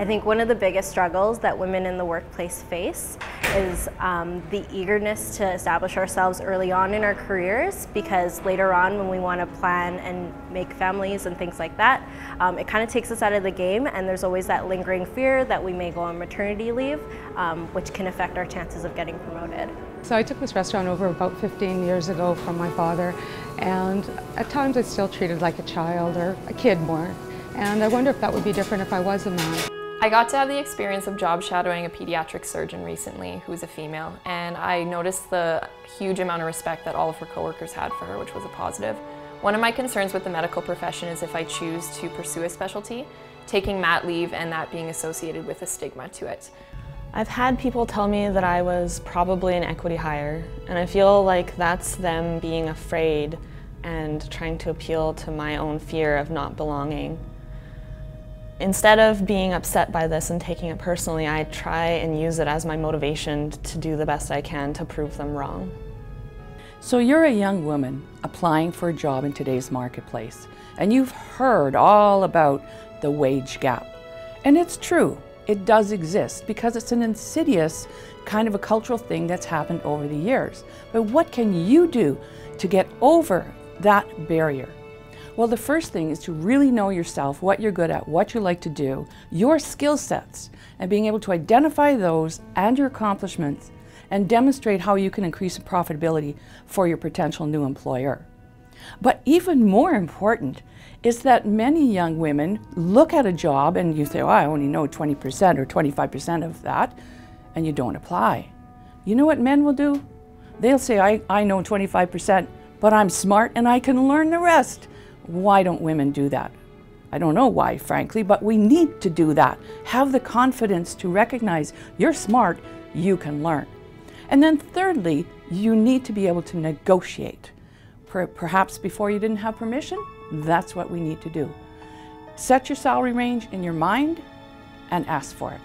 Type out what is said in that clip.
I think one of the biggest struggles that women in the workplace face is the eagerness to establish ourselves early on in our careers, because later on when we want to plan and make families and things like that, it kind of takes us out of the game, and there's always that lingering fear that we may go on maternity leave, which can affect our chances of getting promoted. So I took this restaurant over about 15 years ago from my father, and at times I still treated like a child or a kid more. And I wonder if that would be different if I was a man. I got to have the experience of job shadowing a pediatric surgeon recently who's a female, and I noticed the huge amount of respect that all of her coworkers had for her, which was a positive. One of my concerns with the medical profession is if I choose to pursue a specialty, taking mat leave and that being associated with a stigma to it. I've had people tell me that I was probably an equity hire, and I feel like that's them being afraid and trying to appeal to my own fear of not belonging. Instead of being upset by this and taking it personally, I try and use it as my motivation to do the best I can to prove them wrong. So you're a young woman applying for a job in today's marketplace, and you've heard all about the wage gap. And it's true, it does exist because it's an insidious kind of a cultural thing that's happened over the years. But what can you do to get over that barrier? Well, the first thing is to really know yourself, what you're good at, what you like to do, your skill sets, and being able to identify those and your accomplishments and demonstrate how you can increase profitability for your potential new employer. But even more important is that many young women look at a job and you say, oh, I only know 20% or 25% of that, and you don't apply. You know what men will do? They'll say, I know 25%, but I'm smart and I can learn the rest. Why don't women do that? I don't know why, frankly, but we need to do that. Have the confidence to recognize you're smart, you can learn. And then thirdly, you need to be able to negotiate. Perhaps before you didn't have permission, that's what we need to do. Set your salary range in your mind and ask for it.